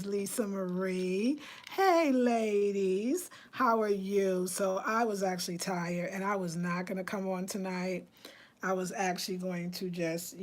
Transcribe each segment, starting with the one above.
Lisa Marie. Hey, ladies, how are you? So, I was actually tired and I was not going to come on tonight. I was actually going to just,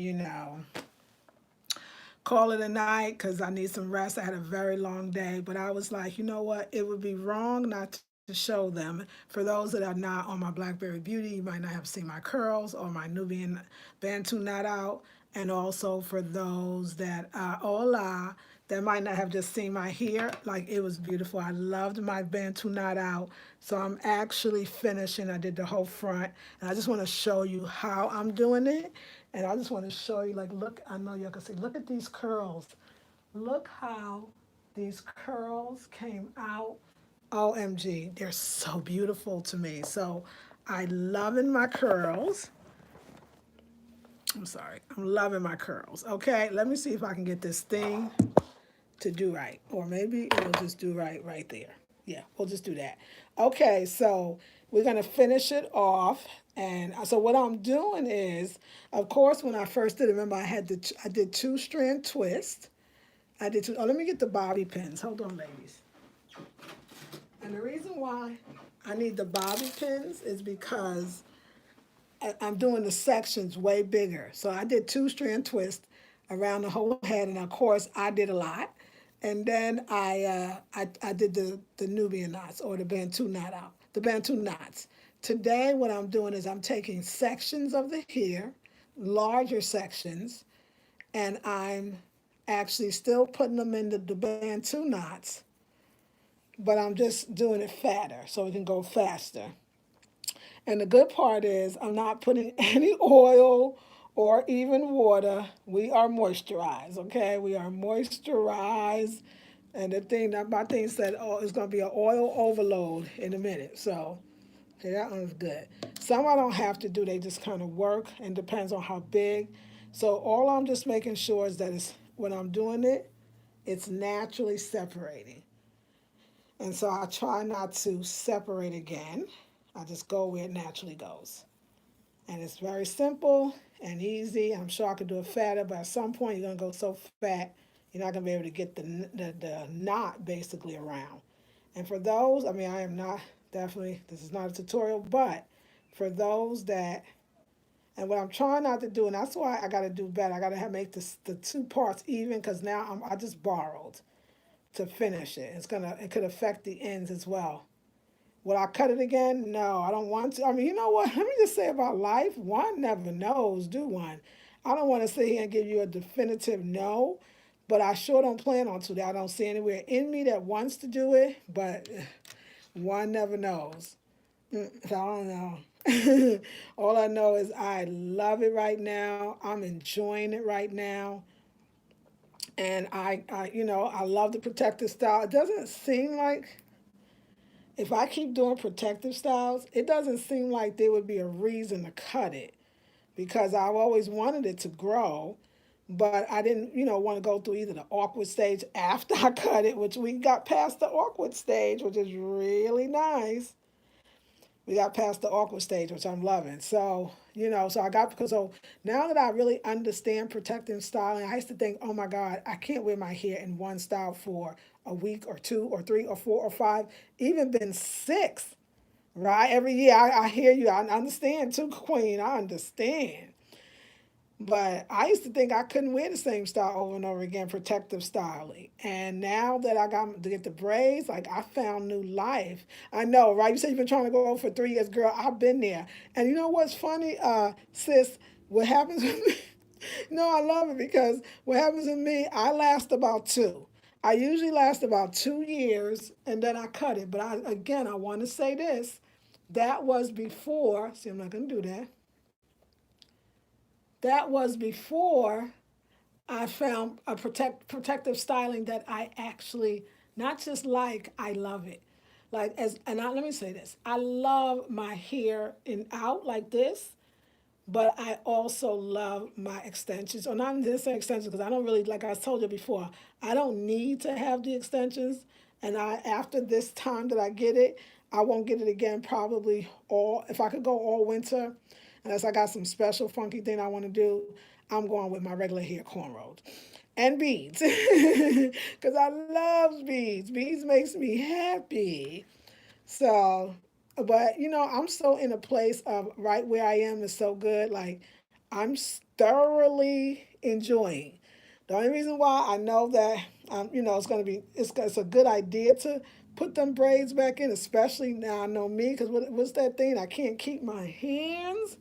call it a night because I need some rest. I had a very long day, but I was like, you know what? It would be wrong not to show them. For those that are not on my Blackberry Beauty, you might not have seen my curls or my Nubian Bantu knot out. And also for those that are hola, that might not have just seen my hair, like it was beautiful. I loved my Bantu knot out. So I'm actually finishing. I did the whole front, and I just want to show you how I'm doing it. And I just want to show you, like, look, I know y'all can see, look at these curls. Look how these curls came out. OMG, they're so beautiful to me. So I loving my curls. I'm sorry, I'm loving my curls. Okay, let me see if I can get this thing to do right. Or maybe it'll just do right there. Yeah, we'll just do that. Okay, so we're gonna finish it off. And so what I'm doing is, of course, when I first did it, remember I did two strand twist. I did two, oh, let me get the bobby pins. Hold on, ladies. And the reason why I need the bobby pins is because I'm doing the sections way bigger. So I did two strand twist around the whole head, and of course I did a lot. And then I did the Nubian knots or the Bantu knot out, the Bantu knots. Today what I'm doing is I'm taking sections of the hair, larger sections, and I'm actually still putting them in the Bantu knots, but I'm just doing it fatter so it can go faster. And the good part is I'm not putting any oil or even water. We are moisturized, okay? We are moisturized. And the thing that my thing said, oh, it's gonna be an oil overload in a minute. So okay, that one's good. Some I don't have to do, they just kind of work and depends on how big. So all I'm just making sure is that it's when I'm doing it, it's naturally separating. And so I try not to separate again. I just go where it naturally goes. And it's very simple and easy. I'm sure I could do it fatter, but at some point you're gonna go so fat, you're not gonna be able to get the knot basically around. And for those, I mean, I am not definitely, this is not a tutorial, but for those that, and what I'm trying not to do, and that's why I got to do better. I got to have make the two parts even because now I just borrowed to finish it. It could affect the ends as well. Would I cut it again? No, I don't want to. I mean, you know what? Let me just say about life, one never knows, do one? I don't want to sit here and give you a definitive no, but I sure don't plan on to. That I don't see anywhere in me that wants to do it, but one never knows. So I don't know. All I know is I love it right now. I'm enjoying it right now. And I love the protective style. It doesn't seem like if I keep doing protective styles, it doesn't seem like there would be a reason to cut it because I've always wanted it to grow, but I didn't, want to go through either the awkward stage after I cut it, which we got past the awkward stage, which is really nice. We got past the awkward stage, which I'm loving. So, so I got because so now that I really understand protective styling, I used to think, oh my God, I can't wear my hair in one style for a week or two or three or four or five, even been six, right? Every year I hear you. I understand too, Queen. I understand. But I used to think I couldn't wear the same style over and over again, protective styling. And now that I got to get the braids, like I found new life. I know, right? You said you've been trying to go for 3 years, girl. I've been there. And you know what's funny, sis? What happens with me? No, I love it because what happens with me, I last about two. I usually last about 2 years and then I cut it. But I want to say this. That was before, see, I'm not going to do that. That was before I found a protective styling that I actually not just like, I love it. Like let me say this. I love my hair in out like this, but I also love my extensions. Or not just extensions because I don't really like I told you before, I don't need to have the extensions. And I after this time that I get it, I won't get it again probably all if I could go all winter, unless I got some special funky thing I want to do, I'm going with my regular hair cornrows. and beads, because I love beads. Beads makes me happy. So, but I'm so in a place of right where I am is so good. Like I'm thoroughly enjoying. The only reason why I know that it's gonna be it's a good idea to put them braids back in, especially now I know me because what's that thing? I can't keep my hands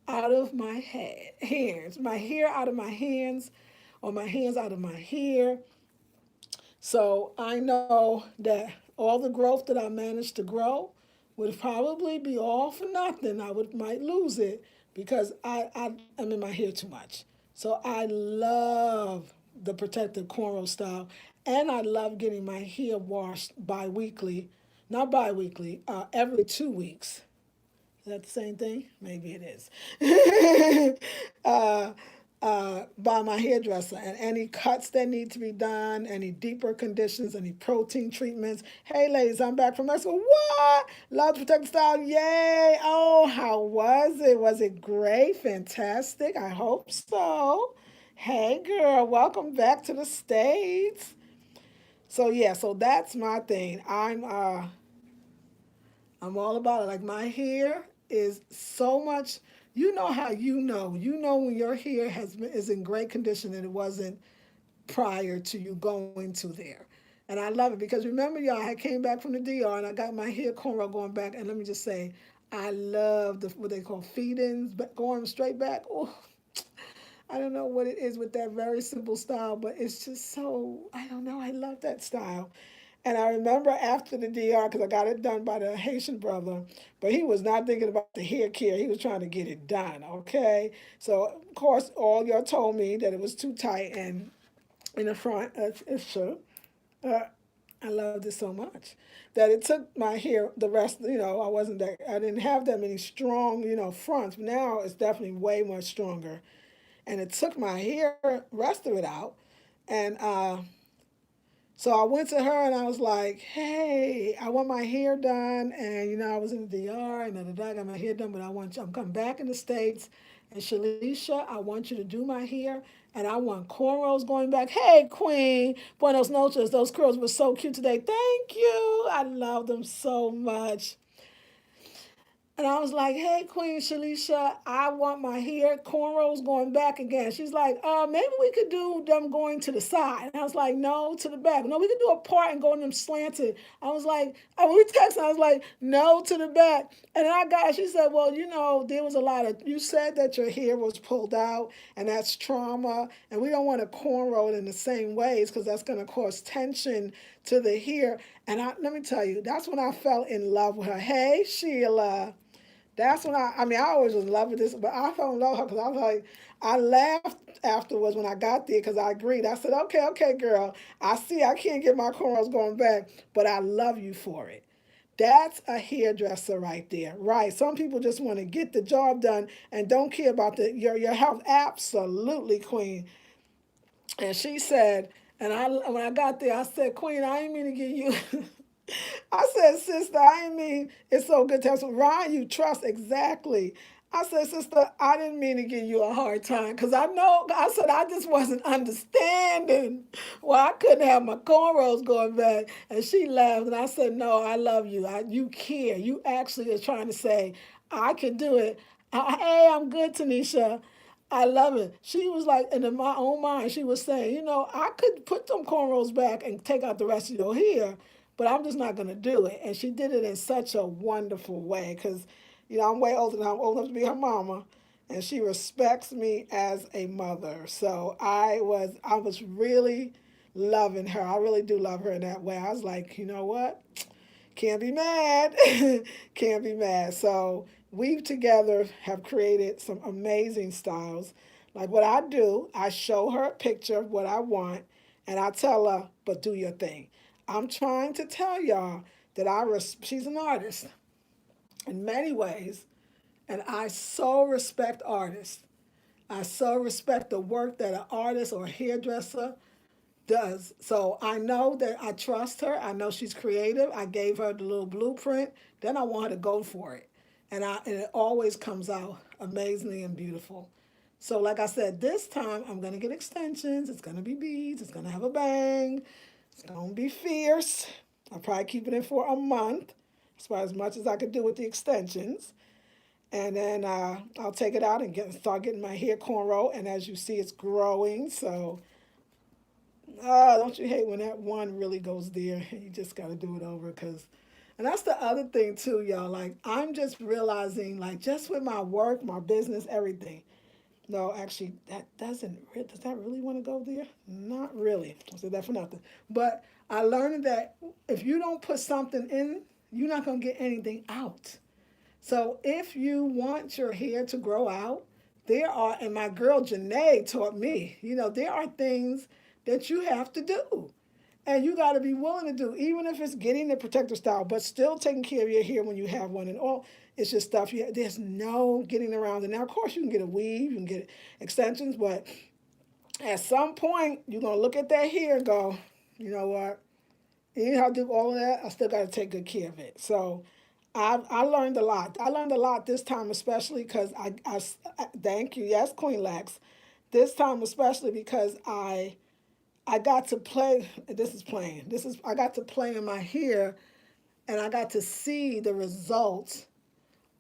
out of my head, hands, my hair out of my hands, or my hands out of my hair. So I know that all the growth that I managed to grow would probably be all for nothing. I would might lose it because I'm in my hair too much. So I love the protective cornrow style, and I love getting my hair washed bi-weekly, not bi-weekly, every 2 weeks. Is that the same thing? Maybe it is. uh, by my hairdresser, and any cuts that need to be done, any deeper conditions, any protein treatments. Hey, ladies, I'm back from Mexico. What? Love to Protect Style. Yay. Oh, how was it? Was it great? Fantastic. I hope so. Hey, girl, welcome back to the States. So, yeah, so that's my thing. I'm all about it. Like my hair is so much. You know how you know when your hair is in great condition and it wasn't prior to you going to there. And I love it because remember, y'all, I came back from the DR and I got my hair cornrow going back. And let me just say, I love what they call feed-ins, but going straight back. Oh, I don't know what it is with that very simple style, but it's just so, I don't know, I love that style. And I remember after the DR, because I got it done by the Haitian brother, but he was not thinking about the hair care. He was trying to get it done, okay? So, of course, all y'all told me that it was too tight and in the front. It's true. Uh, I loved it so much that it took my hair, the rest, I didn't have that many strong, fronts. Now it's definitely way much stronger. And it took my hair, rest of it out. And so I went to her and I was like, hey, I want my hair done. And, I was in the DR and I got my hair done, but I'm coming back in the States. And Shalisha, I want you to do my hair. And I want cornrows going back. Hey, Queen. Buenos noches. Those curls were so cute today. Thank you. I love them so much. And I was like, hey, Queen Shalisha, I want my hair cornrows going back again. She's like, maybe we could do them going to the side. And I was like, no, to the back. No, we could do a part and go in them slanted. I was like, we texted, I was like, no, to the back. And then she said, well, there was a lot of, you said that your hair was pulled out and that's trauma. And we don't want to cornrow it in the same ways because that's going to cause tension to the hair. And let me tell you, that's when I fell in love with her. Hey, Sheila. That's when I always was in love with this, but I fell in love with her because I was like, I laughed afterwards when I got there because I agreed. I said, okay, okay, girl, I see I can't get my cornrows going back, but I love you for it. That's a hairdresser right there, right? Some people just want to get the job done and don't care about your health. Absolutely, Queen. And she said, and when I got there, I said, Queen, I didn't mean to get you. I said, sister, I didn't mean it's so good to have some Ryan, you trust exactly. I said, sister, I didn't mean to give you a hard time because I said I just wasn't understanding why I couldn't have my cornrows going back. And she laughed and I said, no, I love you. You care. You actually are trying to say, I can do it. Hey, I'm good, Tanisha. I love it. She was like, and in my own mind, she was saying, I could put them cornrows back and take out the rest of your hair, but I'm just not going to do it. And she did it in such a wonderful way because, I'm way older than I'm old enough to be her mama, and she respects me as a mother. So I was really loving her. I really do love her in that way. I was like, you know what? Can't be mad. Can't be mad. So we together have created some amazing styles. Like what I do, I show her a picture of what I want, and I tell her, but do your thing. I'm trying to tell y'all that she's an artist in many ways, and I so respect artists. I so respect the work that an artist or a hairdresser does. So I know that I trust her. I know she's creative. I gave her the little blueprint. Then I want her to go for it. And it always comes out amazingly and beautiful. So, like I said, this time I'm gonna get extensions. It's gonna be beads. It's gonna have a bang. It's gonna be fierce. I'll probably keep it in for a month, as much as I could do with the extensions. And then I'll take it out and start getting my hair cornrow. And as you see, it's growing. So, don't you hate when that one really goes there? You just got to do it over because. And that's the other thing too, y'all. Like I'm just realizing, like just with my work, my business, everything. No, actually, does that really want to go there? Not really. I'll say that for nothing. But I learned that if you don't put something in, you're not gonna get anything out. So if you want your hair to grow out, there are, and my girl Janae taught me, there are things that you have to do. And you got to be willing to do, even if it's getting the protective style, but still taking care of your hair when you have one. And all it's just stuff. There's no getting around it. Now, of course, you can get a weave, you can get extensions, but at some point, you're going to look at that hair and go, you know what? You know how to do all of that? I still got to take good care of it. So I learned a lot. I learned a lot this time, especially because thank you. Yes, Queen Lex. This time, especially because I got to play. This is playing. I got to play in my hair, and I got to see the results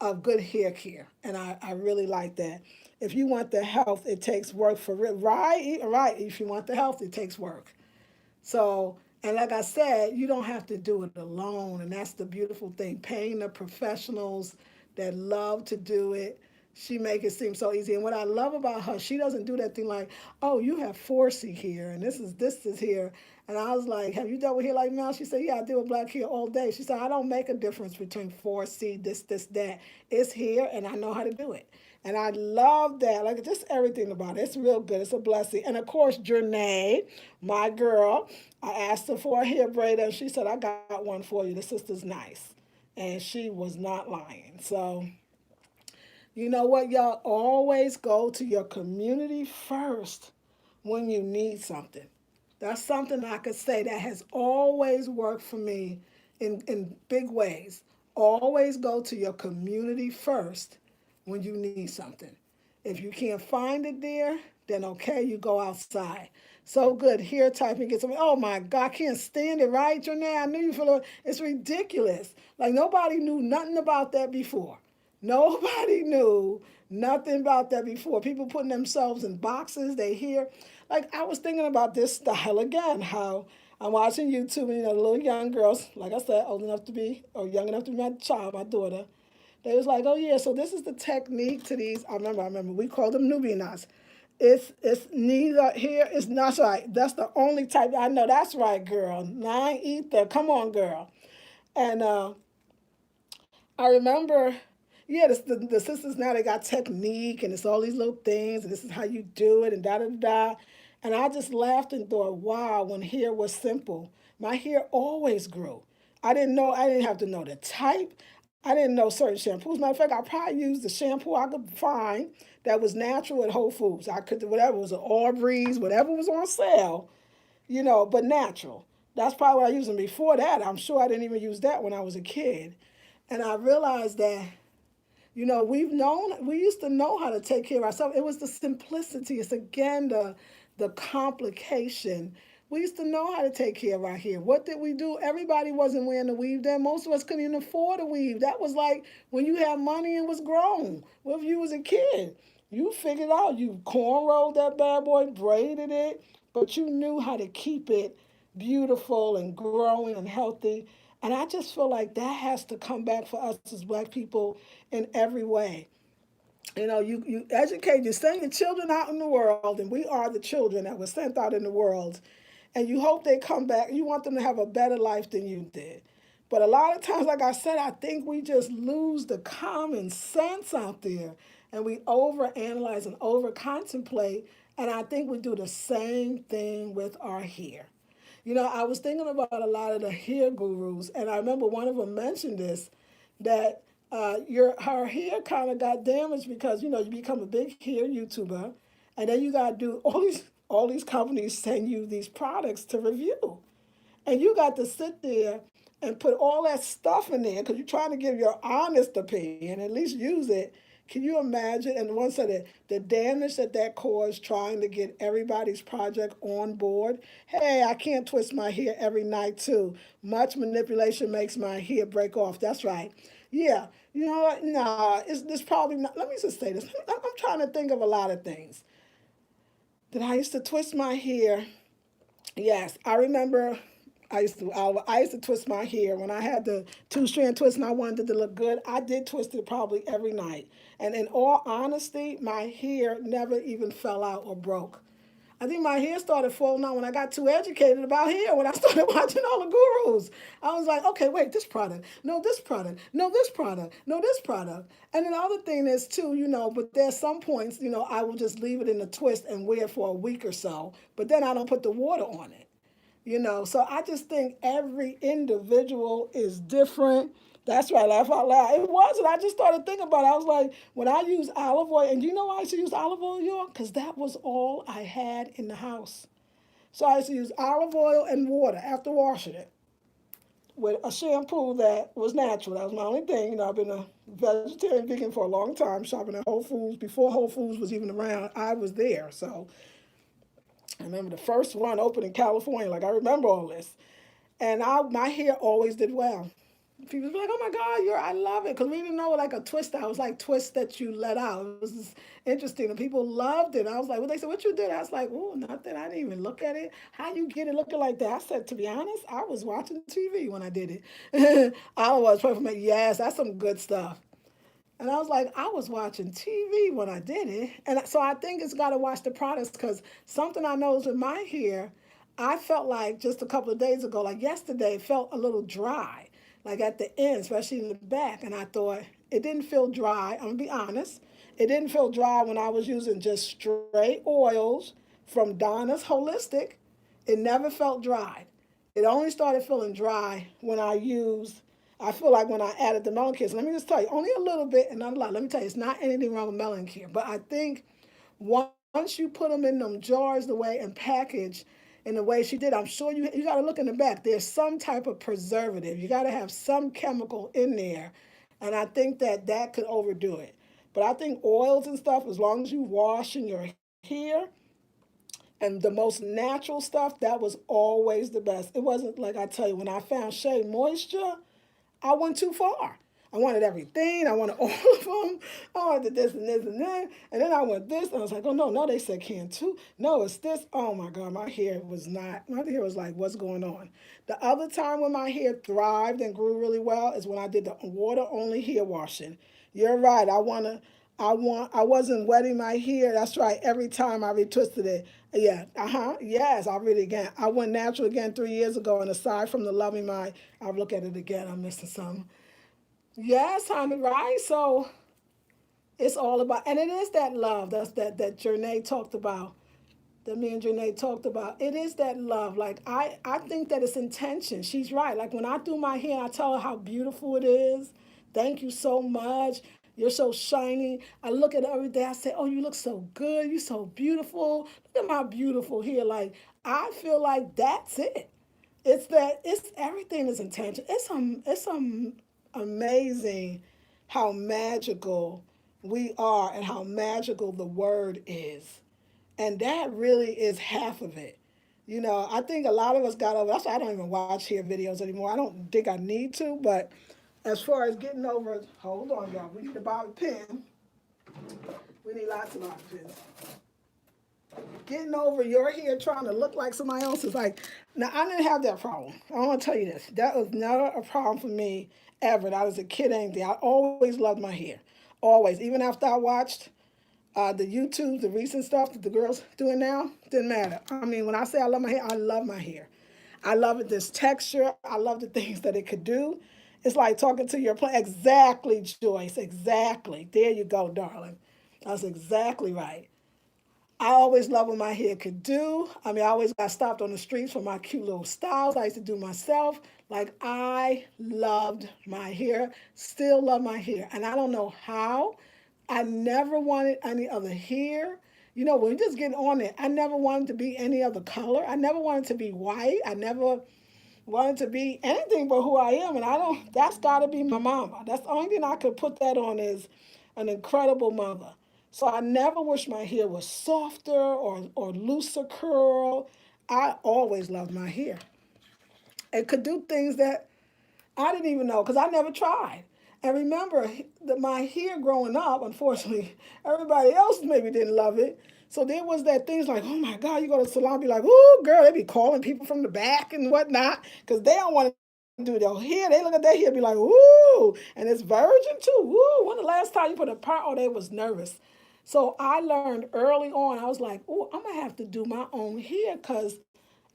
of good hair care, and I really like that. If you want the health, it takes work for real. Right, right. If you want the health, it takes work. So, and like I said, you don't have to do it alone. And that's the beautiful thing. Paying the professionals that love to do it. She make it seem so easy. And what I love about her, she doesn't do that thing like, oh, you have 4C here and this is here. And I was like, have you dealt with hair like Mel? She said, yeah, I deal with black hair all day. She said, I don't make a difference between 4C, this, that. It's here and I know how to do it. And I love that. Like just everything about it. It's real good. It's a blessing. And of course, Janae, my girl, I asked her for a hair braid and she said, I got one for you. The sister's nice. And she was not lying. So, you know what, y'all? Always go to your community first when you need something. That's something I could say that has always worked for me in big ways. Always go to your community first when you need something. If you can't find it there, then okay, you go outside. So good. Here, typing, get something. Oh my God, I can't stand it, right, Janae? I knew you feel it's ridiculous. Like nobody knew nothing about that before. Nobody knew nothing about that before. People putting themselves in boxes, they hear. Like I was thinking about this style again, how I'm watching YouTube, and the little young girls, like I said, old enough to be, or young enough to be my child, my daughter, they was like, oh yeah, so this is the technique to these. I remember, we called them newbie knots. It's neither here, it's not right. That's the only type I know. That's right, girl. Nine ether. Come on, girl. And I remember, yeah, the sisters now they got technique and it's all these little things and this is how you do it and da da da. And I just laughed and thought, wow, when hair was simple, my hair always grew. I didn't have to know the type. I didn't know certain shampoos. Matter of fact, I probably used the shampoo I could find that was natural at Whole Foods. I could, whatever was an Aubrey's, whatever was on sale, but natural. That's probably what I used. And before that, I'm sure I didn't even use that when I was a kid. And I realized that, we used to know how to take care of ourselves. It was the simplicity. It's again the complication. We used to know how to take care of our hair. What did we do? Everybody wasn't wearing the weave then. Most of us couldn't even afford a weave. That was like when you had money and was grown. Well, if you was a kid, you figured out, you cornrowed that bad boy, braided it, but you knew how to keep it beautiful and growing and healthy. And I just feel like that has to come back for us as black people in every way. You educate, you send your children out in the world, and we are the children that were sent out in the world. And you hope they come back. You want them to have a better life than you did. But a lot of times, like I said, I think we just lose the common sense out there and we overanalyze and over contemplate. And I think we do the same thing with our hair. I was thinking about a lot of the hair gurus, and I remember one of them mentioned this that her hair kind of got damaged because you become a big hair YouTuber, and then you got to do all these companies send you these products to review, and you got to sit there and put all that stuff in there because you're trying to give your honest opinion, at least use it. Can you imagine? And one said that the damage that that caused trying to get everybody's project on board. Hey, I can't twist my hair every night too. Much manipulation makes my hair break off. That's right. Yeah. You know what? Nah, it's this probably not. Let me just say this. I'm trying to think of a lot of things that I used to twist my hair. Yes, I remember I used to twist my hair when I had the two strand twist and I wanted it to look good. I did twist it probably every night. And in all honesty, my hair never even fell out or broke. I think my hair started falling out when I got too educated about hair, when I started watching all the gurus. I was like, okay, wait, this product, no, this product, no, this product, no, this product. And then the other thing is too, but there's some points, I will just leave it in the twist and wear it for a week or so, but then I don't put the water on it. So I just think every individual is different. That's why I laugh out loud. It wasn't. I just started thinking about it. I was like, when I use olive oil, and you know why I used to use olive oil, y'all? Because that was all I had in the house. So I used to use olive oil and water after washing it with a shampoo that was natural. That was my only thing. I've been a vegetarian vegan for a long time, shopping at Whole Foods. Before Whole Foods was even around, I was there. So I remember the first one opened in California. Like, I remember all this. And my hair always did well. People be like, "Oh my God, I love it," because we didn't know like a twist out. It was like twist that you let out. It was just interesting, and people loved it. I was like, "Well," they said, "What you did?" I was like, "Oh, nothing. I didn't even look at it. How you get it looking like that?" I said, "To be honest, I was watching TV when I did it. I was perfect. Yes, that's some good stuff." And I was like, I was watching TV when I did it. And so I think it's got to watch the products, because something I noticed with my hair, I felt like just a couple of days ago, like yesterday, it felt a little dry, like at the end, especially in the back. And I thought it didn't feel dry. I'm going to be honest. It didn't feel dry when I was using just straight oils from Donna's Holistic. It never felt dry. It only started feeling dry when I feel like when I added the melon care. So let me just tell you, only a little bit and not a lot. Let me tell you, it's not anything wrong with melon care. But I think once you put them in them jars the way and package in the way she did, I'm sure you got to look in the back. There's some type of preservative. You got to have some chemical in there. And I think that could overdo it. But I think oils and stuff, as long as you washing your hair, and the most natural stuff, that was always the best. It wasn't like, I tell you, when I found Shea Moisture, I went too far. I wanted everything. I wanted all of them. I wanted this and this and that. And then I went this. And I was like, oh, no, they said can too. No, it's this. Oh, my God. My hair was like, what's going on? The other time when my hair thrived and grew really well is when I did the water only hair washing. You're right. I wasn't wetting my hair. That's right. Every time I retwisted it. Yeah. Yes, I'll read it again. I went natural again 3 years ago. And aside from the loving I'll look at it again. I'm missing something. Yes, honey, right? So it's all about, and it is that love that Janae talked about, that me and Janae talked about. It is that love. Like, I think that it's intention. She's right. Like, when I do my hair, I tell her how beautiful it is. Thank you so much. You're so shiny. I look at her every day. I say, oh, you look so good. You're so beautiful. Look at my beautiful hair. Like, I feel like that's it. It's everything is intention. It's amazing how magical we are and how magical the word is. And that really is half of it. I think a lot of us got over. That's why I don't even watch hair videos anymore. I don't think I need to, but as far as getting over, hold on, y'all. We need a bobby pin. We need lots of bobby pins. Getting over your hair trying to look like somebody else's. Like, now I didn't have that problem. I want to tell you this. That was never a problem for me ever. I was a kid, anything. I always loved my hair. Always. Even after I watched the YouTube, the recent stuff that the girls doing now, didn't matter. I mean, when I say I love my hair, I love my hair. I love it, this texture. I love the things that it could do. It's like talking to your plant. Exactly, Joyce. Exactly. There you go, darling. That's exactly right. I always loved what my hair could do. I mean, I always got stopped on the streets for my cute little styles I used to do myself. Like, I loved my hair, still love my hair. And I don't know how. I never wanted any other hair. When you just get on it, I never wanted to be any other color. I never wanted to be white. I never wanted to be anything but who I am. And that's got to be my mama. That's the only thing I could put that on is an incredible mother. So I never wish my hair was softer or looser curl. I always loved my hair. It could do things that I didn't even know because I never tried. And remember, my hair growing up, unfortunately, everybody else maybe didn't love it. So there was that things like, oh my God, you go to the salon, be like, ooh, girl, they be calling people from the back and whatnot because they don't want to do their hair. They look at their hair, be like, ooh, and it's virgin too. Ooh, when the last time you put a part? Oh, they was nervous. So I learned early on. I was like, ooh, I'm gonna have to do my own hair because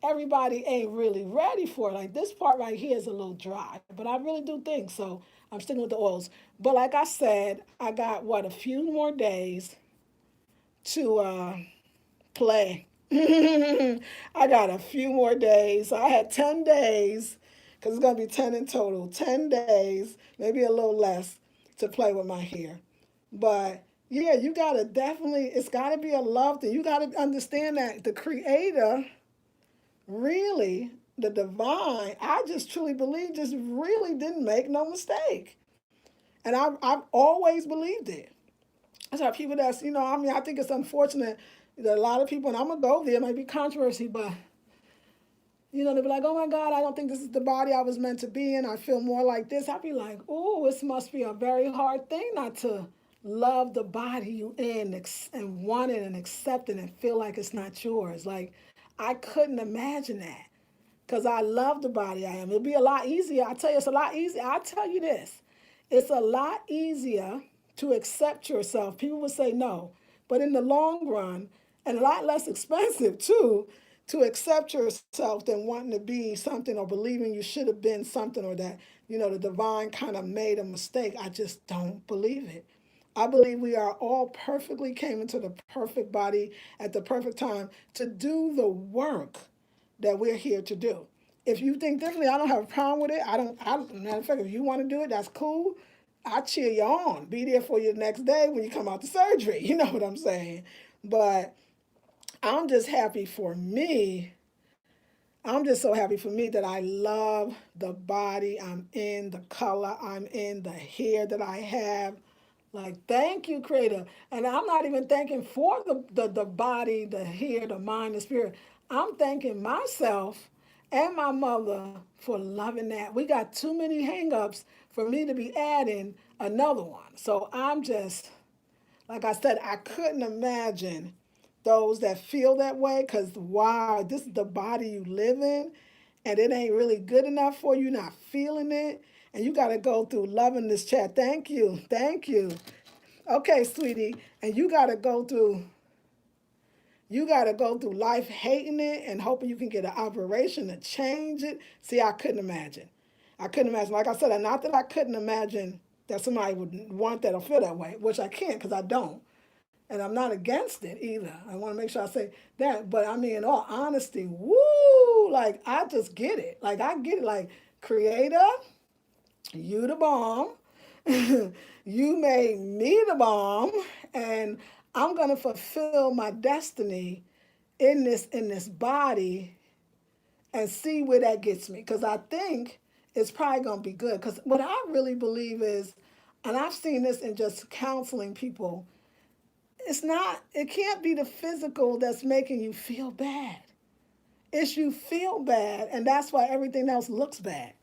everybody ain't really ready for it. Like this part right here is a little dry, but I really do think so. I'm sticking with the oils. But like I said, I got what a few more days to play. I got a few more days. So I had 10 days because it's going to be 10 in total. 10 days, maybe a little less to play with my hair. But yeah, you got to definitely, it's got to be a love thing. You got to understand that the creator really, the divine, I just truly believe, just really didn't make no mistake. And I've always believed it. That's how people that's, I mean, I think it's unfortunate that a lot of people, and I'm going to go there, it might be controversy, but, they'll be like, oh my God, I don't think this is the body I was meant to be in. I feel more like this. I'd be like, oh, this must be a very hard thing not to love the body you in and want it and accept it and feel like it's not yours. Like, I couldn't imagine that because I love the body I am. It'll be a lot easier. I tell you, it's a lot easier. I tell you this, it's a lot easier to accept yourself. People would say no, but in the long run, and a lot less expensive too, to accept yourself than wanting to be something or believing you should have been something or that, the divine kind of made a mistake. I just don't believe it. I believe we are all perfectly came into the perfect body at the perfect time to do the work that we're here to do. If you think differently, I don't have a problem with it. Matter of fact, if you want to do it, that's cool. I cheer you on. Be there for you the next day when you come out the surgery. You know what I'm saying? But I'm just happy for me. I'm just so happy for me that I love the body I'm in, the color I'm in, the hair that I have. Like, thank you, Creator. And I'm not even thanking for the body, the hair, the mind, the spirit. I'm thanking myself and my mother for loving that. We got too many hangups for me to be adding another one. So I'm just, like I said, I couldn't imagine those that feel that way because, wow, this is the body you live in and it ain't really good enough for you, not feeling it. And you got to go through loving this chat. Thank you. Thank you. Okay, sweetie. And you got to go through life hating it and hoping you can get an operation to change it. See, I couldn't imagine. I couldn't imagine. Like I said, not that I couldn't imagine that somebody would want that or feel that way, which I can't because I don't. And I'm not against it either. I want to make sure I say that. But I mean, in all honesty, woo, like I just get it. Like I get it. Like, Creator, you the bomb. You made me the bomb. And I'm gonna fulfill my destiny in this body and see where that gets me. Because I think it's probably gonna be good. Because what I really believe is, and I've seen this in just counseling people, it can't be the physical that's making you feel bad. It's you feel bad, and that's why everything else looks bad.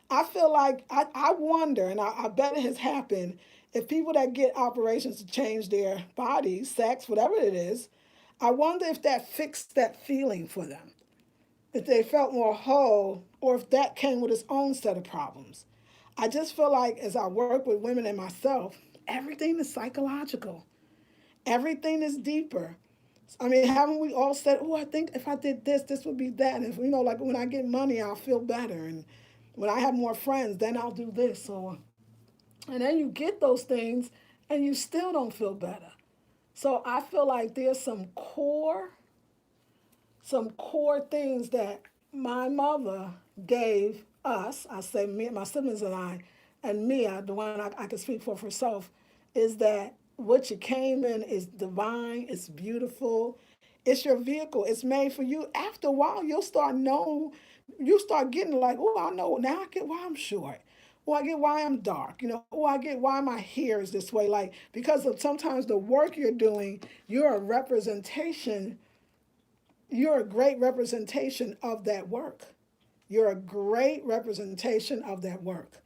I feel like, I wonder, and I bet it has happened, if people that get operations to change their bodies, sex, whatever it is, I wonder if that fixed that feeling for them. If they felt more whole, or if that came with its own set of problems. I just feel like as I work with women and myself, everything is psychological. Everything is deeper. I mean, haven't we all said, oh, I think if I did this, this would be that. And if, like when I get money, I'll feel better. And when I have more friends, then I'll do this. And then you get those things and you still don't feel better. So I feel like there's some core things that my mother gave us. I say me, my siblings and me, the one I can speak for herself, is that what you came in is divine, it's beautiful, it's your vehicle, it's made for you. After a while, you start getting like, oh, I know, now I get why I'm short. or I get why I'm dark, or I get why my hair is this way. Like, because of sometimes the work you're doing, you're a representation, you're a great representation of that work. You're a great representation of that work.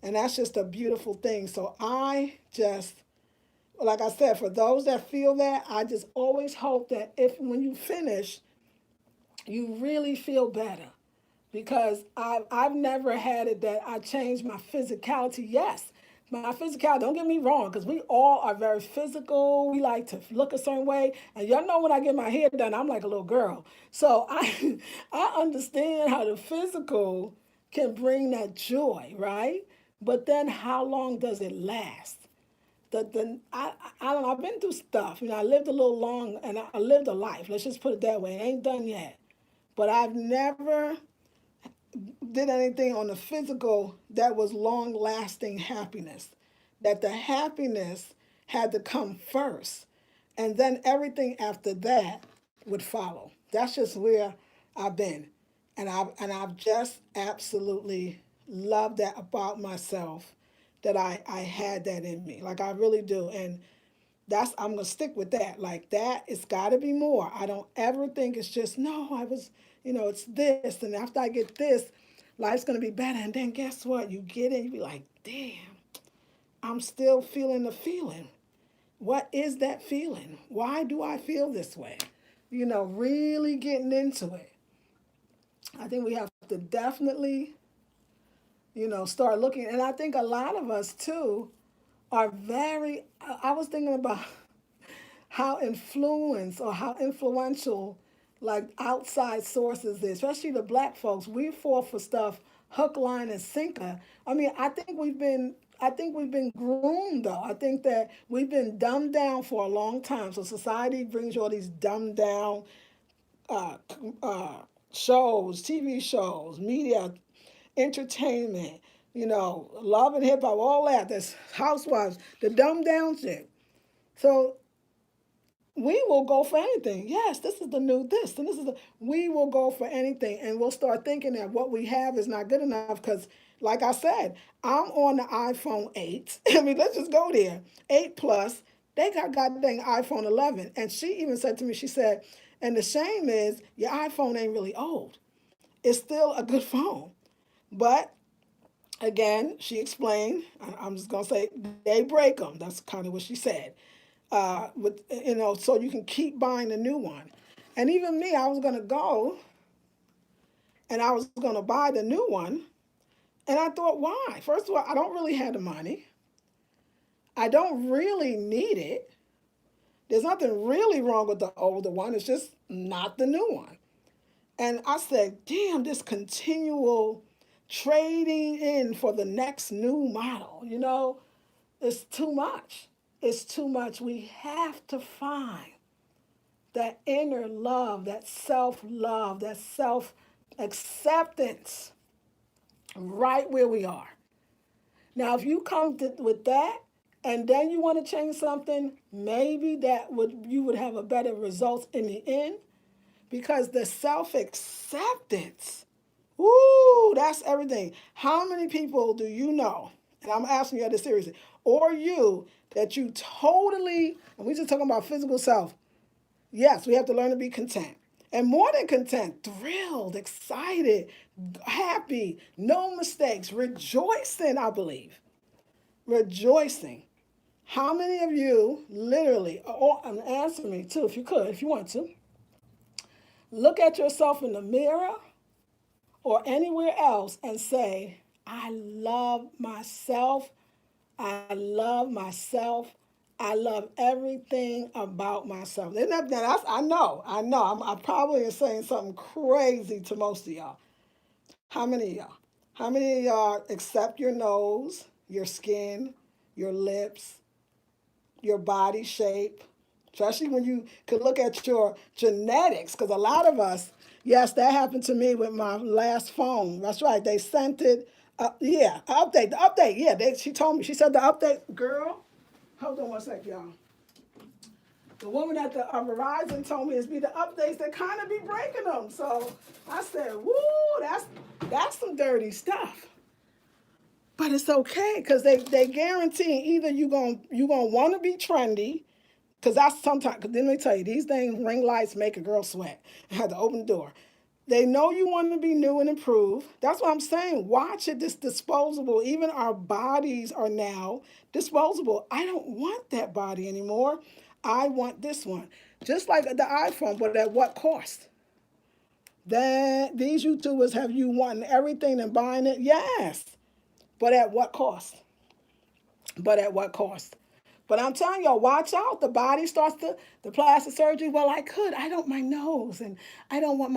And that's just a beautiful thing. So I just, like I said, for those that feel that, I just always hope that if when you finish, you really feel better. Because I've never had it that I changed my physicality. Yes, my physicality, don't get me wrong, because we all are very physical. We like to look a certain way. And y'all know when I get my hair done, I'm like a little girl. So I understand how the physical can bring that joy, right? But then how long does it last? I don't know, I've been through stuff. I lived a little long and I lived a life. Let's just put it that way. It ain't done yet. But I've never did anything on the physical that was long lasting happiness. That the happiness had to come first. And then everything after that would follow. That's just where I've been. And I've just absolutely loved that about myself that I had that in me. Like I really do. And I'm gonna stick with that. Like that, it's gotta be more. I don't ever think it's just no, it's this, and after I get this, life's gonna be better. And then guess what? You get it, you be like, damn, I'm still feeling the feeling. What is that feeling? Why do I feel this way? Really getting into it. I think we have to definitely, start looking. And I think a lot of us too are very, I was thinking about how influenced or how influential like outside sources is, especially the black folks. We fall for stuff hook, line, and sinker. I mean, I think we've been groomed though. I think that we've been dumbed down for a long time. So society brings you all these dumbed down uh, uh, shows, TV shows, media, entertainment, love and hip hop, all that. That's housewives, the dumbed down shit. So we will go for anything. Yes, this is the new this, and this is the. We will go for anything, and we'll start thinking that what we have is not good enough. Because, like I said, I'm on the iPhone 8. I mean, let's just go there. 8 plus. They got goddamn iPhone 11, and she even said to me, she said, and the shame is your iPhone ain't really old. It's still a good phone, but again, she explained. I'm just gonna say they break them. That's kind of what she said. So you can keep buying the new one. And even me, I was gonna go and I was gonna buy the new one, and I thought, why? First of all, I don't really have the money. I don't really need it. There's nothing really wrong with the older one. It's just not the new one. And I said, damn, this continual trading in for the next new model, it's too much. It's too much. We have to find that inner love, that self acceptance right where we are. Now, if you with that and then you want to change something, maybe you would have a better result in the end because the self acceptance, woo, that's everything. How many people do you know? And I'm asking you this seriously, or you that you totally, and we're just talking about physical self. Yes, we have to learn to be content. And more than content, thrilled, excited, happy, no mistakes, rejoicing, I believe. Rejoicing. How many of you literally, and answer me too, if you could, if you want to, look at yourself in the mirror or anywhere else and say, I love myself. I love myself. I love everything about myself. I know. I probably am saying something crazy to most of y'all. How many of y'all? How many of y'all accept your nose, your skin, your lips, your body shape? Especially when you could look at your genetics, because a lot of us, yes, that happened to me with my last phone. That's right. They sent it. Yeah, the update. Yeah, she told me. She said the update, girl. Hold on one sec, y'all. The woman at the Verizon told me it's be the updates that kind of be breaking them. So I said, woo, that's some dirty stuff. But it's okay because they guarantee either you gonna want to be trendy, because that's sometimes. Cause let me tell you, these things ring lights make a girl sweat. I had to open the door. They know you want to be new and improved. That's what I'm saying. Watch it. This disposable. Even our bodies are now disposable. I don't want that body anymore. I want this one. Just like the iPhone, but at what cost? That these YouTubers have you wanting everything and buying it? Yes. But at what cost? But at what cost? But I'm telling y'all, watch out. The body starts to the plastic surgery. Well, I don't my nose, and I don't want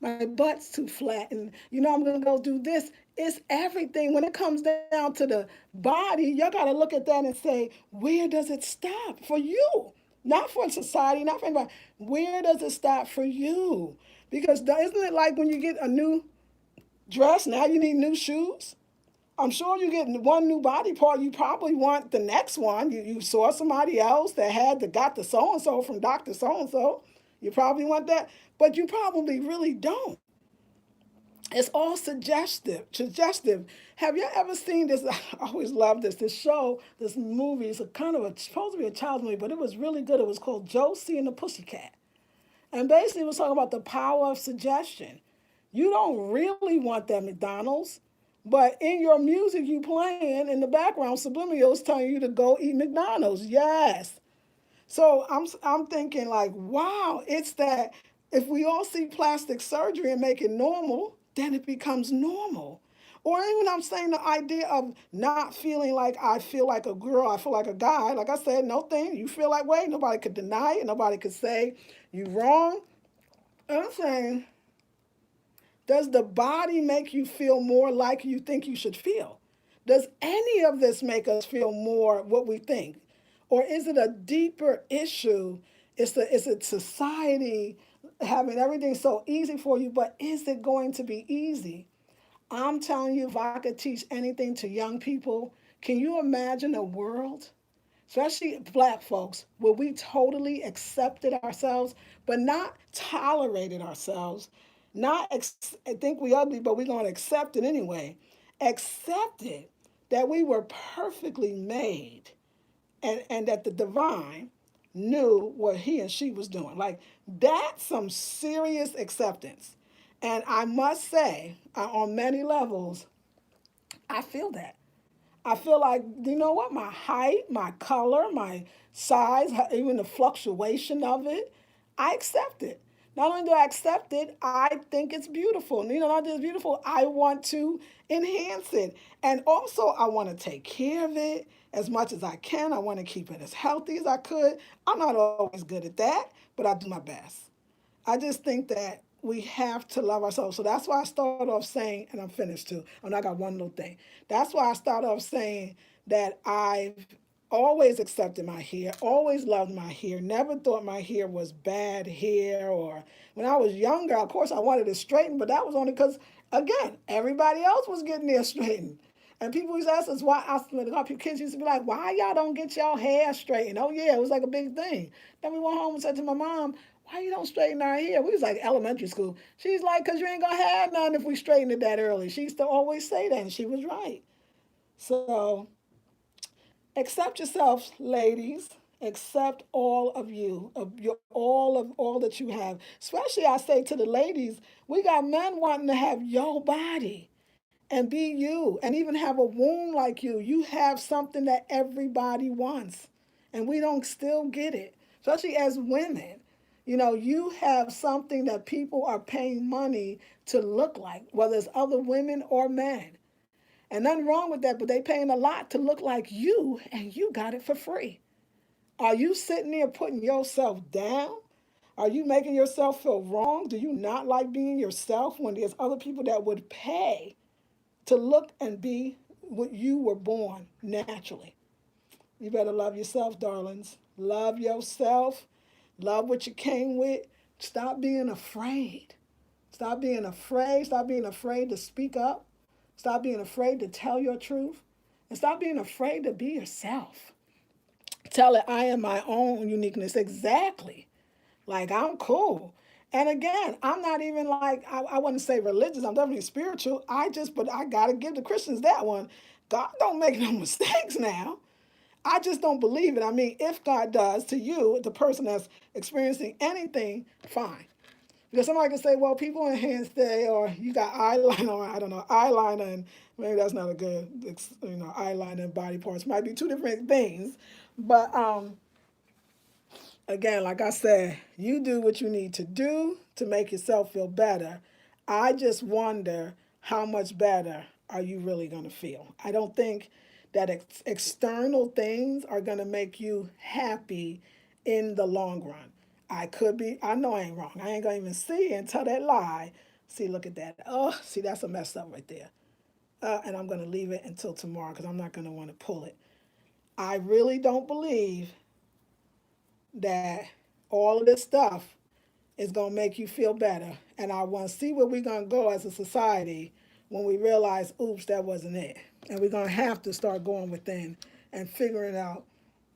my butt's too flat, and I'm gonna go do this. It's everything. When it comes down to the body, y'all gotta look at that and say, where does it stop for you? Not for society, not for anybody. Where does it stop for you? Because isn't it like when you get a new dress, now you need new shoes? I'm sure you get one new body part, you probably want the next one. You saw somebody else that got the so and so from Doctor So and so. You probably want that, but you probably really don't. It's all suggestive. Suggestive. Have you ever seen this? I always love this. This show, this movie. It's a kind of supposed to be a child's movie, but it was really good. It was called Josie and the Pussycat, and basically it was talking about the power of suggestion. You don't really want that McDonald's, but in your music you playing in the background, subliminal is telling you to go eat McDonald's. Yes. So I'm thinking like, wow, it's that if we all see plastic surgery and make it normal, then it becomes normal. Or even I'm saying the idea of not feeling like I feel like a girl, I feel like a guy. Like I said, no thing. You feel like way, nobody could deny it. Nobody could say you wrong. I'm saying, does the body make you feel more like you think you should feel? Does any of this make us feel more what we think? Or is it a deeper issue? Is it society having everything so easy for you, but is it going to be easy? I'm telling you, if I could teach anything to young people, can you imagine a world, especially black folks, where we totally accepted ourselves, but not tolerated ourselves, not think we ugly, but we're going to accept it anyway. Accepted that we were perfectly made, and that the divine knew what he and she was doing. Like, that's some serious acceptance. And I must say, on many levels, I feel that. I feel like, you know what, my height, my color, my size, even the fluctuation of it, I accept it. Not only do I accept it, I think it's beautiful. And, not just beautiful, I want to enhance it. And also, I want to take care of it as much as I can. I want to keep it as healthy as I could. I'm not always good at that, but I do my best. I just think that we have to love ourselves. So that's why I started off saying, and I'm finished too. And I got one little thing. That's why I started off saying that I've always accepted my hair, always loved my hair, never thought my hair was bad hair. Or when I was younger, of course, I wanted it straightened, but that was only because, again, everybody else was getting their straightened. And people used to ask us why. Kids used to be like, "Why y'all don't get y'all hair straightened?" Oh yeah, it was like a big thing. Then we went home and said to my mom, "Why you don't straighten our hair?" We was like elementary school. She's like, "Cause you ain't gonna have none if we straighten it that early." She used to always say that, and she was right. So accept yourselves, ladies. Accept all of you, of all that you have. Especially, I say to the ladies, we got men wanting to have your body and be you and even have a womb like you. You have something that everybody wants, and we don't still get it, especially as women. You have something that people are paying money to look like, whether it's other women or men. And nothing wrong with that, but they paying a lot to look like you, and you got it for free. Are you sitting there putting yourself down? Are you making yourself feel wrong? Do you not like being yourself when there's other people that would pay to look and be what you were born naturally? You better love yourself, darlings. Love yourself. Love what you came with. Stop being afraid. Stop being afraid. Stop being afraid to speak up. Stop being afraid to tell your truth. And stop being afraid to be yourself. Tell it, I am my own uniqueness. Exactly. Like, I'm cool. And again, I'm not even like, I wouldn't say religious, I'm definitely spiritual. But I got to give the Christians that one. God don't make no mistakes now. I just don't believe it. I mean, if God does to you, the person that's experiencing anything, fine. Because somebody can say, well, people in hands stay, or you got eyeliner, or I don't know, eyeliner, and maybe that's not a good, eyeliner and body parts might be two different things. But again, like I said, you do what you need to do to make yourself feel better. I just wonder how much better are you really going to feel. I don't think that external things are going to make you happy in the long run. I could be, I know I ain't wrong. I ain't going to even see and tell that lie. See, look at that. Oh, see, that's a mess up right there. And I'm going to leave it until tomorrow because I'm not going to want to pull it. I really don't believe that all of this stuff is going to make you feel better. And I want to see where we're going to go as a society when we realize, oops, that wasn't it. And we're going to have to start going within and figuring out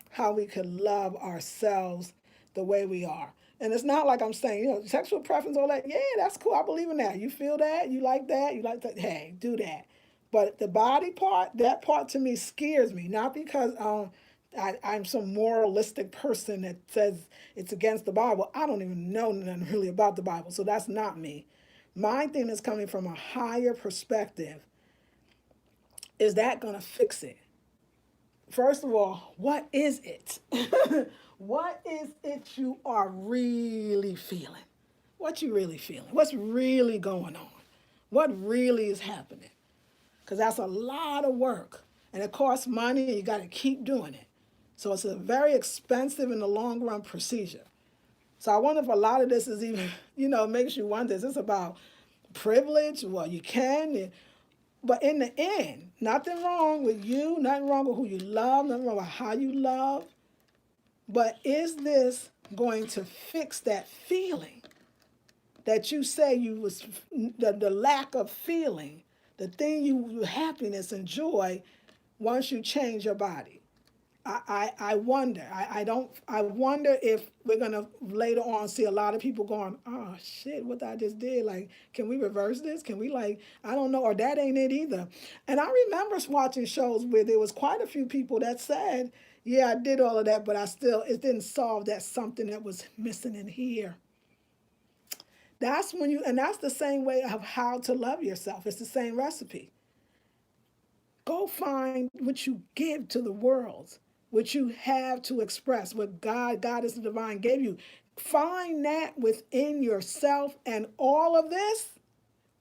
how we could love ourselves the way we are. And it's not like I'm saying, sexual preference, all that. Yeah, that's cool. I believe in that. You feel that? You like that? You like that? Hey, do that. But the body part, that part to me scares me. Not because I'm some moralistic person that says it's against the Bible. I don't even know nothing really about the Bible. So that's not me. My thing is coming from a higher perspective. Is that going to fix it? First of all, what is it? What is it you are really feeling? What you really feeling? What's really going on? What really is happening? Because that's a lot of work. And it costs money and you got to keep doing it. So it's a very expensive in the long run procedure. So I wonder if a lot of this is even, makes you wonder, is this about privilege? Well, you can. But in the end, nothing wrong with you, nothing wrong with who you love, nothing wrong with how you love. But is this going to fix that feeling that you say you was, the lack of feeling, the thing you happiness and joy once you change your body? I wonder. I wonder if we're gonna later on see a lot of people going, oh shit, what I just did. Like, can we reverse this? Can we I don't know, or that ain't it either. And I remember watching shows where there was quite a few people that said, yeah, I did all of that, but it didn't solve that something that was missing in here. And that's the same way of how to love yourself. It's the same recipe. Go find what you give to the world, what you have to express, what God is the divine, gave you. Find that within yourself, and all of this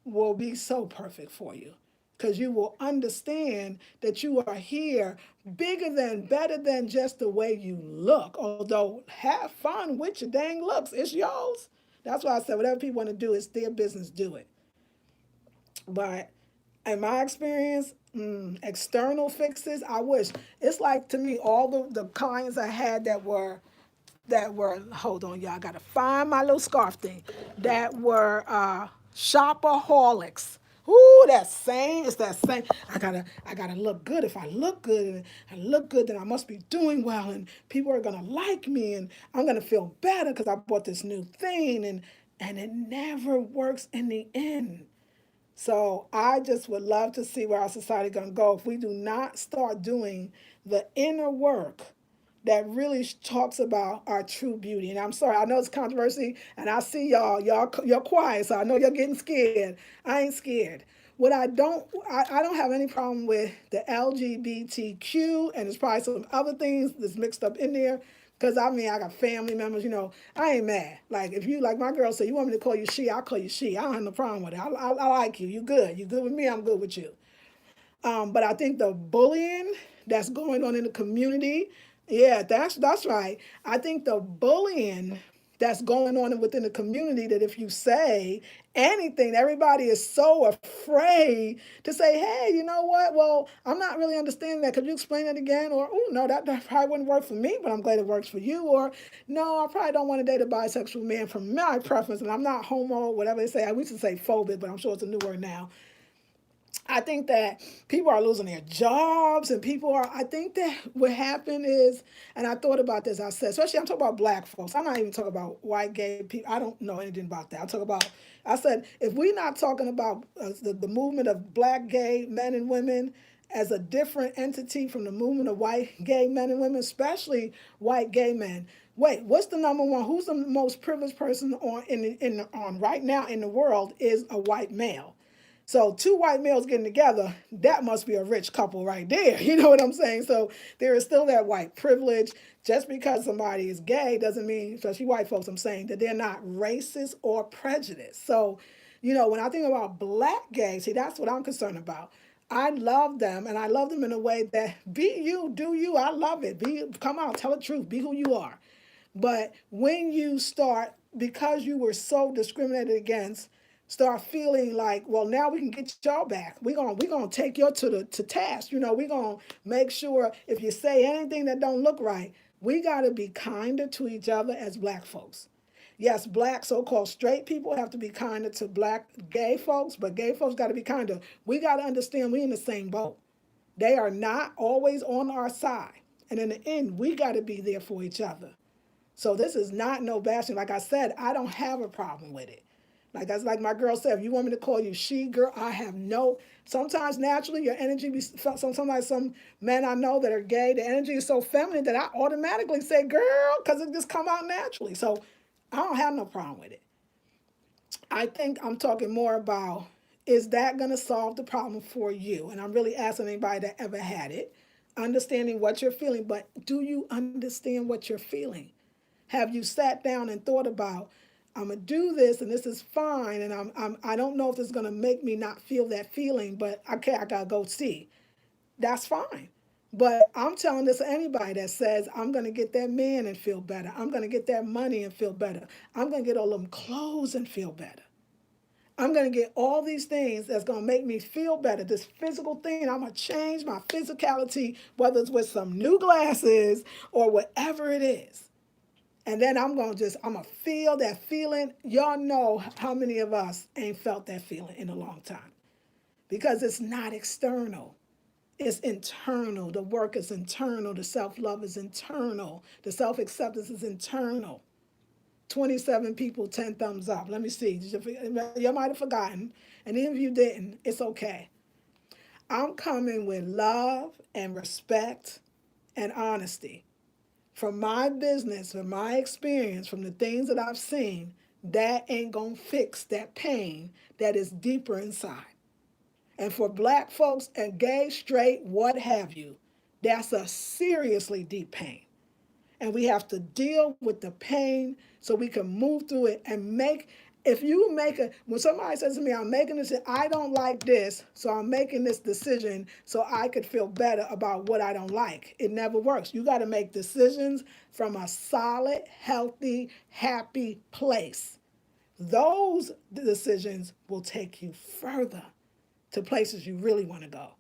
will be so perfect for you because you will understand that you are here better than just the way you look. Although, have fun with your dang looks, it's yours. That's why I said whatever people want to do, it's their business, do it. But in my experience, external fixes, I wish. It's like to me, all the clients I had that were hold on, y'all, I gotta find my little scarf thing, that were shopaholics. Ooh, it's that same. I gotta look good. If I look good and I look good, then I must be doing well, and people are gonna like me, and I'm gonna feel better because I bought this new thing, and it never works in the end. So I just would love to see where our society gonna go if we do not start doing the inner work that really talks about our true beauty. And I'm sorry, I know it's controversy, and I see you're quiet, so I know you're getting scared. I ain't scared. What I don't have any problem with the LGBTQ, and there's probably some other things that's mixed up in there. Cause I mean, I got family members. I ain't mad. Like if you, like my girl said, you want me to call you she, I'll call you she. I don't have no problem with it. I like you. You good. You good with me. I'm good with you. But I think the bullying that's going on in the community, yeah, that's right. I think the bullying that's going on within the community, that if you say anything, everybody is so afraid to say, hey, you know what? Well, I'm not really understanding that. Could you explain it again? Or, oh, no, that probably wouldn't work for me, but I'm glad it works for you. Or, no, I probably don't want to date a bisexual man from my preference, and I'm not homo, whatever they say. I used to say phobic, but I'm sure it's a new word now. I think that people are losing their jobs and people are, I think that what happened is, and I thought about this, I said, especially I'm talking about black folks. I'm not even talking about white gay people. I don't know anything about that. I said, if we're not talking about the movement of black gay men and women as a different entity from the movement of white gay men and women, especially white gay men. Wait, what's the number one? Who's the most privileged person on on right now in the world is a white male. So two white males getting together, that must be a rich couple right there. You know what I'm saying? So there is still that white privilege. Just because somebody is gay doesn't mean, especially white folks, I'm saying that they're not racist or prejudiced. So, when I think about black gays, see, that's what I'm concerned about. I love them, and I love them in a way that be you, do you. I love it. Come out, tell the truth, be who you are. But when you start, because you were so discriminated against, start feeling like, well, now we can get y'all back. We're gonna take you to task. We're gonna make sure if you say anything that don't look right, we gotta be kinder to each other as black folks. Yes, black so-called straight people have to be kinder to black gay folks, but gay folks got to be kinder. We got to understand we in the same boat. They are not always on our side. And in the end, we got to be there for each other. So this is not no bashing. Like I said, I don't have a problem with it. Like that's like my girl said, if you want me to call you she girl, I have no. Sometimes naturally your energy be sometimes some men I know that are gay, the energy is so feminine that I automatically say girl because it just come out naturally. So I don't have no problem with it. I think I'm talking more about is that going to solve the problem for you? And I'm really asking anybody that ever had it, understanding what you're feeling, but do you understand what you're feeling? Have you sat down and thought about, I'm gonna do this and this is fine, and I don't know if this is gonna make me not feel that feeling, but okay, I gotta go see. That's fine. But I'm telling this to anybody that says I'm gonna get that man and feel better. I'm gonna get that money and feel better. I'm gonna get all them clothes and feel better. I'm going to get all these things that's going to make me feel better. This physical thing, I'm going to change my physicality, whether it's with some new glasses or whatever it is. And then I'm going to feel that feeling. Y'all know how many of us ain't felt that feeling in a long time because it's not external. It's internal. The work is internal. The self-love is internal. The self-acceptance is internal. 27 people, 10 thumbs up. Let me see. You might have forgotten. And even if you didn't, it's okay. I'm coming with love and respect and honesty. From my business, from my experience, from the things that I've seen, that ain't going to fix that pain that is deeper inside. And for black folks and gay, straight, what have you, that's a seriously deep pain. And we have to deal with the pain so we can move through it and if you make when somebody says to me, I'm making this, I don't like this, so I'm making this decision so I could feel better about what I don't like. It never works. You got to make decisions from a solid, healthy, happy place. Those decisions will take you further to places you really want to go.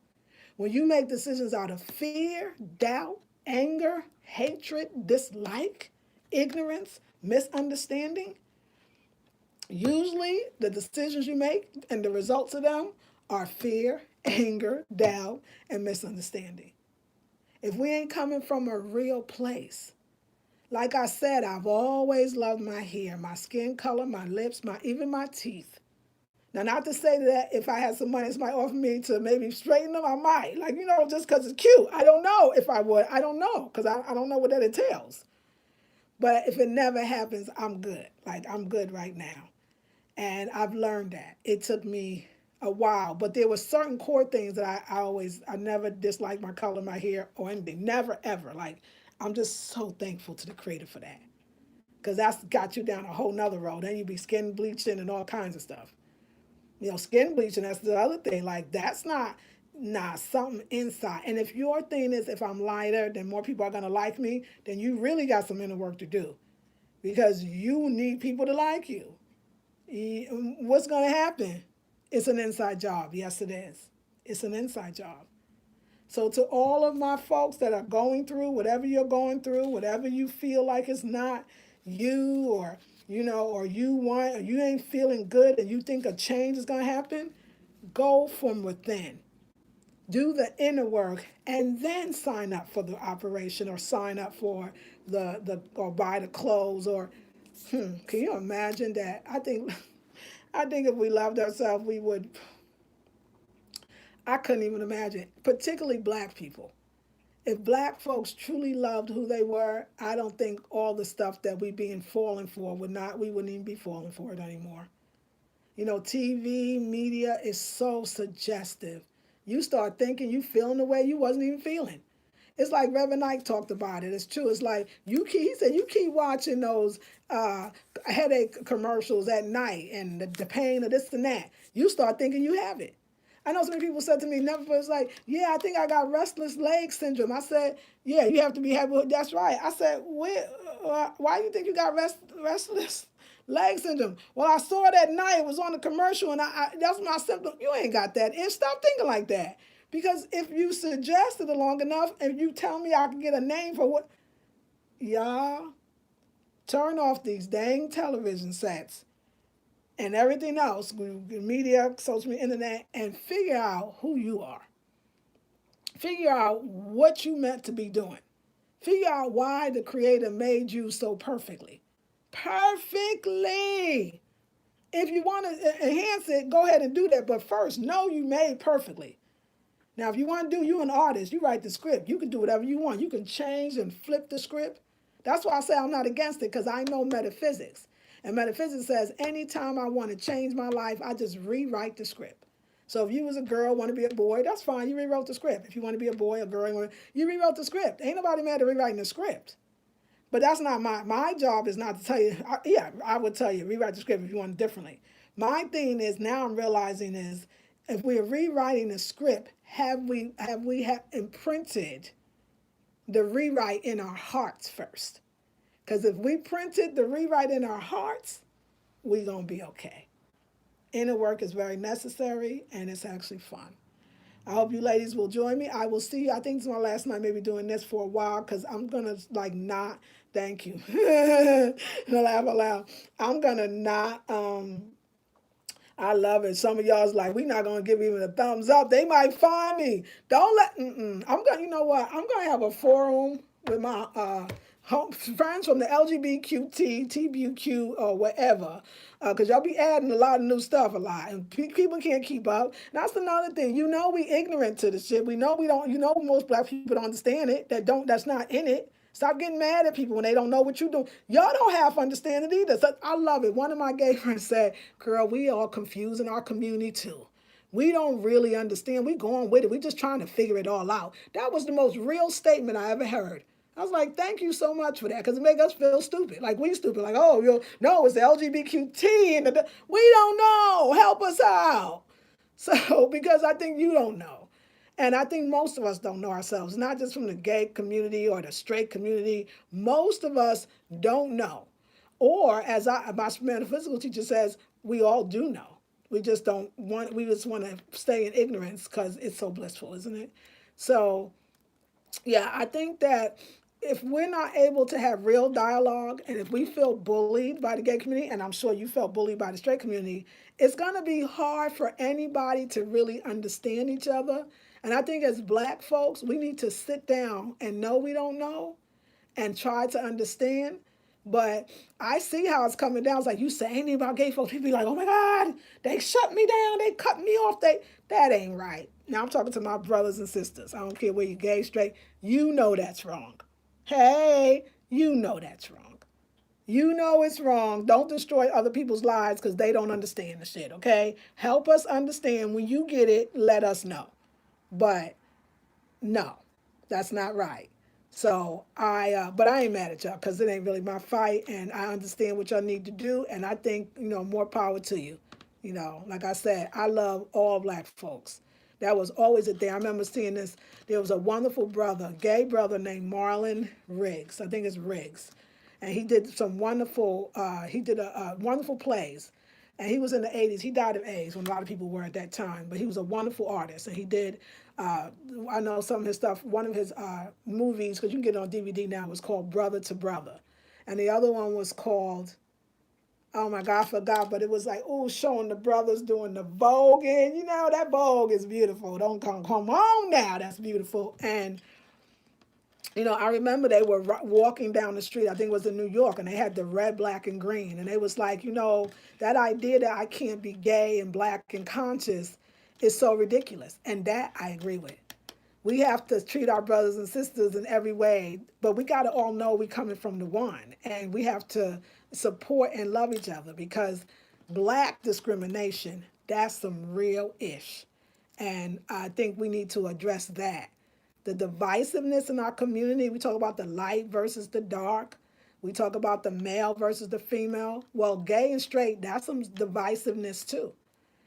When you make decisions out of fear, doubt, anger, hatred, dislike, ignorance, misunderstanding, usually the decisions you make and the results of them are fear, anger, doubt, and misunderstanding. If we ain't coming from a real place, like I said, I've always loved my hair, my skin color, my lips, even my teeth. Now, not to say that if I had some money, somebody offer me to maybe straighten them, I might. Like, just because it's cute. I don't know if I would. I don't know because I don't know what that entails. But if it never happens, I'm good. Like, I'm good right now. And I've learned that. It took me a while. But there were certain core things that I never disliked my color, my hair, or anything. Never, ever. Like, I'm just so thankful to the Creator for that. Because that's got you down a whole nother road. Then you be skin bleaching and all kinds of stuff. Skin bleaching, that's the other thing. Like, that's not something inside. And if your thing is, if I'm lighter, then more people are going to like me, then you really got some inner work to do because you need people to like you. What's going to happen? It's an inside job. Yes, it is. It's an inside job. So to all of my folks that are going through whatever you're going through, whatever you feel like it's not you or you want, or you ain't feeling good and you think a change is going to happen, Go from within, do the inner work, and then sign up for the operation, or sign up for the or buy the clothes, or can you imagine that? I think if we loved ourselves, we would. I couldn't even imagine, particularly black people. If black folks truly loved who they were, I don't think all the stuff that we being fallen for would not. We wouldn't even be falling for it anymore. TV, media is so suggestive. You start thinking, you feeling the way you wasn't even feeling. It's like Reverend Ike talked about it. It's true. It's like he said, you keep watching those uh, headache commercials at night, and the pain of this and that. You start thinking you have it. I know so many people said to me, never was like, yeah, I think I got restless leg syndrome. I said, yeah, you have to be happy. That's right. I said, why do you think you got restless leg syndrome? Well, I saw it at night. It was on the commercial, and that's my symptom. You ain't got that. And stop thinking like that. Because if you suggest it long enough, and you tell me I can get a name for what, y'all, turn off these dang television sets and everything else, media, social media, internet, and figure out who you are. Figure out what you meant to be doing. Figure out why the Creator made you so perfectly. Perfectly. If you want to enhance it, go ahead and do that. But first, know you made perfectly. Now, if you want to do, you an artist, you write the script. You can do whatever you want. You can change and flip the script. That's why I say I'm not against it, because I know metaphysics. And metaphysics says anytime I want to change my life, I just rewrite the script. So if you was a girl, want to be a boy, that's fine. You rewrote the script. If you want to be a boy, a girl, you rewrote the script. Ain't nobody mad at rewriting the script. But that's not my job is not to tell you. I would tell you, rewrite the script if you want it differently. My thing is, now I'm realizing is, if we are rewriting the script, have imprinted the rewrite in our hearts first? Because if we printed the rewrite in our hearts, we gonna be okay. Inner work is very necessary, and it's actually fun. I hope you ladies will join me. I will see you. I think it's my last night maybe doing this for a while, because I'm going to not, thank you. Laugh aloud. I'm going to not, I love it. Some of y'all's like, we're not going to give even a thumbs up. They might find me. Don't let, I'm going to, you know what? I'm going to have a forum with my friends from the LGBTQ, TBQ, or whatever, because y'all be adding a lot of new stuff a lot, and people can't keep up. That's another thing. We ignorant to the shit. We know we don't. Most black people don't understand it. That's not in it. Stop getting mad at people when they don't know what you do. Y'all don't half understand it either. So I love it. One of my gay friends said, "Girl, we all confused in our community too. We don't really understand. We going with it. We just trying to figure it all out." That was the most real statement I ever heard. I was like, thank you so much for that, because it make us feel stupid. Like we stupid. Like, oh, no, it's the LGBTQT. And we don't know. Help us out. So, because I think you don't know. And I think most of us don't know ourselves, not just from the gay community or the straight community. Most of us don't know. Or, as my metaphysical teacher says, we all do know. We just want to stay in ignorance because it's so blissful, isn't it? So, yeah, I think that if we're not able to have real dialogue, and if we feel bullied by the gay community, and I'm sure you felt bullied by the straight community, it's going to be hard for anybody to really understand each other. And I think as black folks, we need to sit down and know we don't know and try to understand. But I see how it's coming down. It's like, you say anything about gay folks, people be like, oh my God, they shut me down, they cut me off. That ain't right. Now I'm talking to my brothers and sisters. I don't care whether you're gay, straight, you know that's wrong. Hey, you know that's wrong. You know it's wrong. Don't destroy other people's lives because they don't understand the shit, okay? Help us understand. When you get it, let us know. But no, that's not right. So but I ain't mad at y'all, because it ain't really my fight, and I understand what y'all need to do, and I think, more power to you. Like I said, I love all black folks. That was always a thing. I remember seeing this. There was a wonderful brother, gay brother named Marlon Riggs. I think it's Riggs, and he did some wonderful. He did a wonderful plays, and he was in the '80s. He died of AIDS when a lot of people were at that time. But he was a wonderful artist, and he did. I know some of his stuff. One of his movies, because you can get it on DVD now, was called Brother to Brother, and the other one was called Oh my God, I forgot, but it was like, oh, showing the brothers doing the voguing. You know, that vogue is beautiful. Don't come on now, that's beautiful. And I remember they were walking down the street. I think it was in New York, and they had the red, black, and green. And they was like, that idea that I can't be gay and black and conscious is so ridiculous. And that I agree with. We have to treat our brothers and sisters in every way, but we got to all know we coming from the one, and we have to support and love each other because black discrimination, that's some real ish. And I think we need to address that. The divisiveness in our community, we talk about the light versus the dark. We talk about the male versus the female. Well, gay and straight, that's some divisiveness too.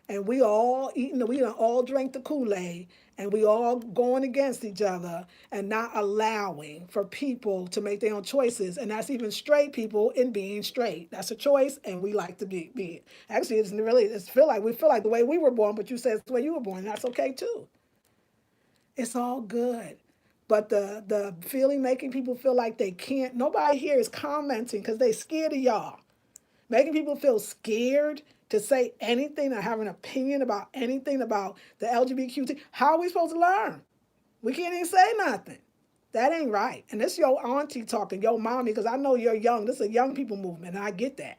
And we done all drank the Kool-Aid, and we all going against each other and not allowing for people to make their own choices. And that's even straight people in being straight. That's a choice, and we like to be it. Actually, we feel like the way we were born, but you said it's the way you were born. And that's okay too. It's all good. But the feeling making people feel like they can't, nobody here is commenting because they scared of y'all. Making people feel scared to say anything or have an opinion about anything about the LGBTQ. How are we supposed to learn? We can't even say nothing. That ain't right. And this your auntie talking, your mommy, because I know you're young. This is a young people movement, and I get that.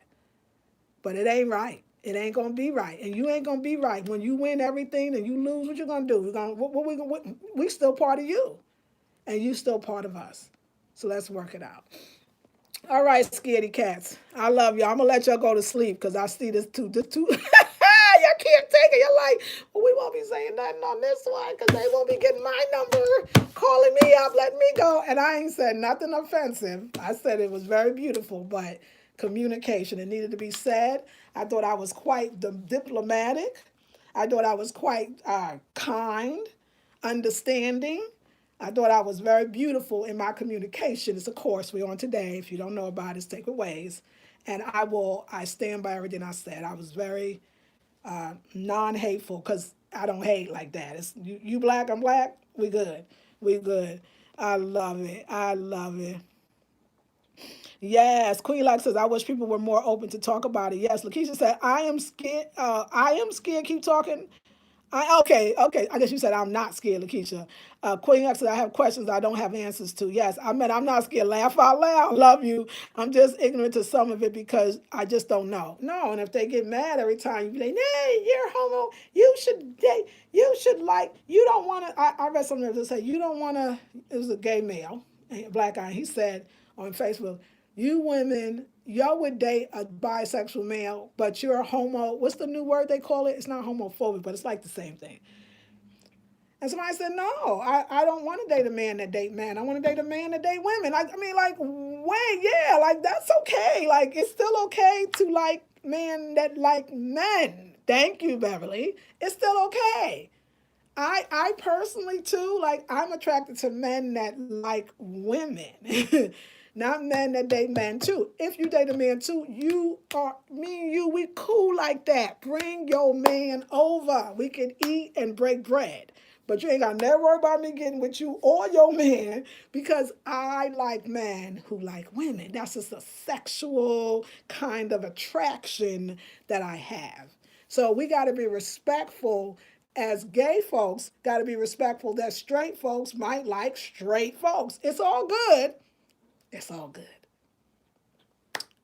But it ain't right. It ain't gonna be right, and you ain't gonna be right when you win everything and you lose. What you gonna do? We still part of you, and you still part of us. So let's work it out. All right, scaredy cats. I love y'all. I'm gonna let y'all go to sleep because I see this too. Y'all can't take it. You're like, well, we won't be saying nothing on this one because they won't be getting my number, calling me up, letting me go. And I ain't said nothing offensive. I said it was very beautiful, but communication, it needed to be said. I thought I was quite diplomatic. I thought I was quite kind, understanding. I thought I was very beautiful in my communication. It's a course we're on today. If you don't know about it, it's Sacred Ways. And I stand by everything I said. I was very non-hateful because I don't hate like that. It's you black, I'm black, we good. We good. I love it. I love it. Yes, Queen Lex says, I wish people were more open to talk about it. Yes, Lakeisha said, I am scared. I am scared. Keep talking. Okay. I guess you said I'm not scared, Lakeisha. Queen X said, I have questions I don't have answers to. Yes, I mean, I'm not scared. Laugh out loud. Love you. I'm just ignorant to some of it because I just don't know. No, and if they get mad every time, you be like, hey, you're homo. You should date. You should like, you don't want to. I read something that said, you don't want to. It was a gay male, a black guy. He said on Facebook, you women, y'all would date a bisexual male, but you're a homo. What's the new word they call it? It's not homophobic, but it's like the same thing. And somebody said, no, I don't want to date a man that date men. I want to date a man that date women. I mean, like, wait, yeah, like, that's okay. Like, it's still okay to like men that like men. Thank you, Beverly. It's still okay. I personally too, like I'm attracted to men that like women, not men that date men too. If you date a man too, me and you, we cool like that. Bring your man over. We can eat and break bread. But you ain't got to never worry about me getting with you or your man because I like men who like women. That's just a sexual kind of attraction that I have. So we got to be respectful as gay folks, got to be respectful that straight folks might like straight folks. It's all good. It's all good.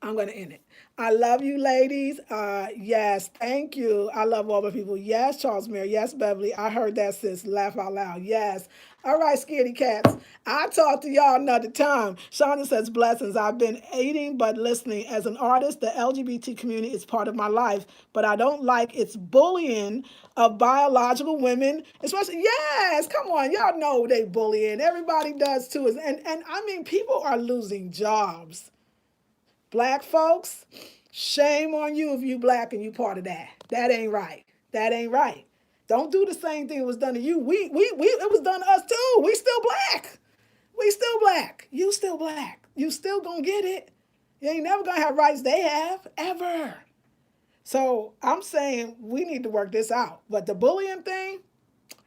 I'm going to end it. I love you, ladies. Yes, thank you. I love all the people. Yes, Charles Mayer. Yes, Beverly. I heard that, sis. Laugh out loud. Yes. All right, scaredy cats. I'll talk to y'all another time. Shonda says, blessings. I've been aiding but listening. As an artist, the LGBT community is part of my life, but I don't like its bullying of biological women, especially, yes, come on. Y'all know they bullying. Everybody does too. And I mean, people are losing jobs. Black folks, shame on you if you black and you part of that. That ain't right. That ain't right. Don't do the same thing that was done to you. It was done to us too. We still black. We still black. You still black. You still gonna get it. You ain't never gonna have rights they have, ever. So I'm saying we need to work this out. But the bullying thing,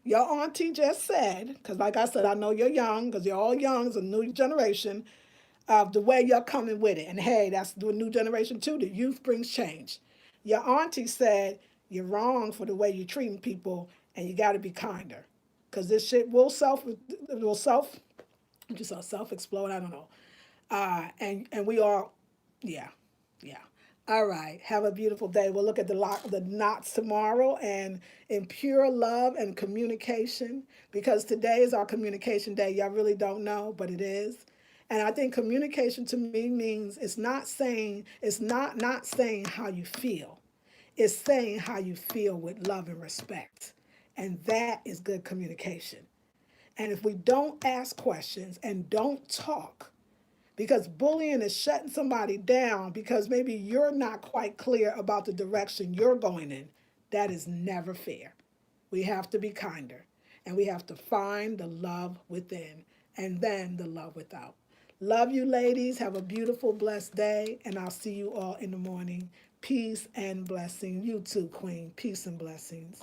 your auntie just said, because like I said, I know you're young, because you're all young, it's a new generation. of the way you're coming with it. And hey, that's the new generation too. The youth brings change. Your auntie said you're wrong for the way you're treating people, and you got to be kinder, because this shit will just self explode. I don't know. And we all, yeah, yeah. All right. Have a beautiful day. We'll look at the knots tomorrow, and in pure love and communication, because today is our communication day. Y'all really don't know, but it is. And I think communication to me means it's not saying how you feel. It's saying how you feel with love and respect. And that is good communication. And if we don't ask questions and don't talk, because bullying is shutting somebody down because maybe you're not quite clear about the direction you're going in. That is never fair. We have to be kinder, and we have to find the love within and then the love without. Love you, ladies. Have a beautiful, blessed day, and I'll see you all in the morning. Peace and blessing. You too, Queen. Peace and blessings.